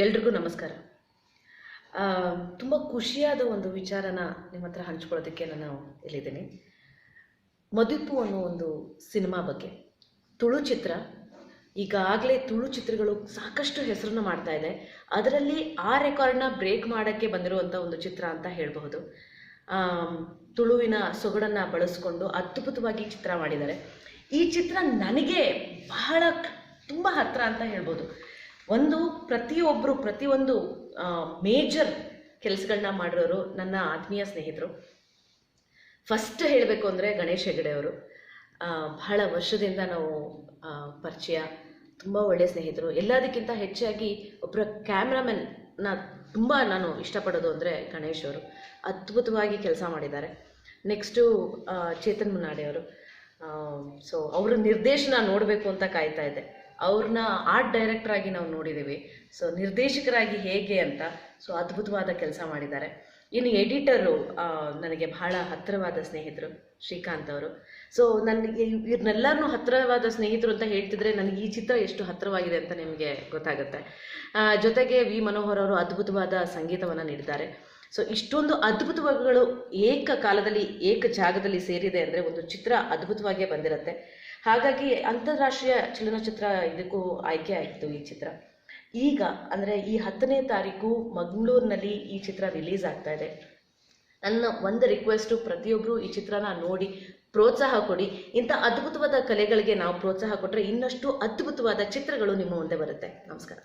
ಎಲ್ರಿಗೂ ನಮಸ್ಕಾರ. ತುಂಬ ಖುಷಿಯಾದ ಒಂದು ವಿಚಾರನ ನಿಮ್ಮ ಹತ್ರ ಹಂಚ್ಕೊಳ್ಳೋದಕ್ಕೆ ನಾನು ಇಲ್ಲಿದ್ದೀನಿ. ಮದುಪು ಅನ್ನೋ ಒಂದು ಸಿನಿಮಾ ಬಗ್ಗೆ. ತುಳು ಚಿತ್ರ ಈಗಾಗಲೇ ತುಳು ಚಿತ್ರಗಳು ಸಾಕಷ್ಟು ಹೆಸರನ್ನು ಮಾಡ್ತಾ ಇದೆ. ಅದರಲ್ಲಿ ಆ ರೆಕಾರ್ಡ್ನ ಬ್ರೇಕ್ ಮಾಡೋಕ್ಕೆ ಬಂದಿರುವಂಥ ಒಂದು ಚಿತ್ರ ಅಂತ ಹೇಳಬಹುದು. ತುಳುವಿನ ಸೊಗಡನ್ನು ಬಳಸ್ಕೊಂಡು ಅದ್ಭುತವಾಗಿ ಚಿತ್ರ ಮಾಡಿದ್ದಾರೆ. ಈ ಚಿತ್ರ ನನಗೆ ಬಹಳ ತುಂಬ ಹತ್ತಿರ ಅಂತ ಹೇಳ್ಬೋದು. ಪ್ರತಿಯೊಂದು ಮೇಜರ್ ಕೆಲಸಗಳನ್ನ ಮಾಡಿರೋರು ನನ್ನ ಆತ್ಮೀಯ ಸ್ನೇಹಿತರು. ಫಸ್ಟ್ ಹೇಳಬೇಕು ಅಂದರೆ ಗಣೇಶ್ ಹೆಗಡೆ ಅವರು. ಬಹಳ ವರ್ಷದಿಂದ ನಾವು ಪರಿಚಯ, ತುಂಬ ಒಳ್ಳೆಯ ಸ್ನೇಹಿತರು. ಎಲ್ಲದಕ್ಕಿಂತ ಹೆಚ್ಚಾಗಿ ಒಬ್ಬರ ಕ್ಯಾಮ್ರಾಮನ್ನ ತುಂಬ ನಾನು ಇಷ್ಟಪಡೋದು ಅಂದರೆ ಗಣೇಶ್ ಅವರು. ಅದ್ಭುತವಾಗಿ ಕೆಲಸ ಮಾಡಿದ್ದಾರೆ. ನೆಕ್ಸ್ಟು ಚೇತನ್ ಮುನ್ನಾಡೆ ಅವರು. ಸೊ ಅವರ ನಿರ್ದೇಶನ ನೋಡಬೇಕು ಅಂತ ಕಾಯ್ತಾ ಇದ್ದೆ. ಅವ್ರನ್ನ ಆರ್ಟ್ ಡೈರೆಕ್ಟರ್ ಆಗಿ ನಾವು ನೋಡಿದ್ದೀವಿ. ಸೊ ನಿರ್ದೇಶಕರಾಗಿ ಹೇಗೆ ಅಂತ ಸೊ ಅದ್ಭುತವಾದ ಕೆಲಸ ಮಾಡಿದ್ದಾರೆ. ಇನ್ನು ಎಡಿಟರು ನನಗೆ ಬಹಳ ಹತ್ತಿರವಾದ ಸ್ನೇಹಿತರು ಶ್ರೀಕಾಂತ್ ಅವರು. ಸೊ ನನಗೆ ಇವ್ರನ್ನೆಲ್ಲರನ್ನೂ ಹತ್ತಿರವಾದ ಸ್ನೇಹಿತರು ಅಂತ ಹೇಳ್ತಿದ್ರೆ ನನಗೆ ಈ ಚಿತ್ರ ಎಷ್ಟು ಹತ್ತಿರವಾಗಿದೆ ಅಂತ ನಿಮಗೆ ಗೊತ್ತಾಗುತ್ತೆ. ಜೊತೆಗೆ ವಿ ಮನೋಹರ್ ಅವರು ಅದ್ಭುತವಾದ ಸಂಗೀತವನ್ನು ನೀಡಿದ್ದಾರೆ. ಸೊ ಇಷ್ಟೊಂದು ಅದ್ಭುತಗಳು ಏಕ ಜಾಗದಲ್ಲಿ ಸೇರಿದೆ ಅಂದರೆ ಒಂದು ಚಿತ್ರ ಅದ್ಭುತವಾಗಿಯೇ ಬಂದಿರುತ್ತೆ. ಹಾಗಾಗಿ ಅಂತಾರಾಷ್ಟ್ರೀಯ ಚಲನಚಿತ್ರ ಇದಕ್ಕೂ ಆಯ್ಕೆ ಆಯಿತು ಈ ಚಿತ್ರ. ಈಗ ಅಂದರೆ ಈ 10ನೇ ತಾರೀಕು ಮಂಗಳೂರಿನಲ್ಲಿ ಈ ಚಿತ್ರ ರಿಲೀಸ್ ಆಗ್ತಾ ಇದೆ. ನನ್ನ ಒಂದು ರಿಕ್ವೆಸ್ಟು, ಪ್ರತಿಯೊಬ್ಬರು ಈ ಚಿತ್ರನ ನೋಡಿ ಪ್ರೋತ್ಸಾಹ ಕೊಡಿ. ಇಂಥ ಅದ್ಭುತವಾದ ಕಲೆಗಳಿಗೆ ನಾವು ಪ್ರೋತ್ಸಾಹ ಕೊಟ್ಟರೆ ಇನ್ನಷ್ಟು ಅದ್ಭುತವಾದ ಚಿತ್ರಗಳು ನಿಮ್ಮ ಮುಂದೆ ಬರುತ್ತೆ. ನಮಸ್ಕಾರ.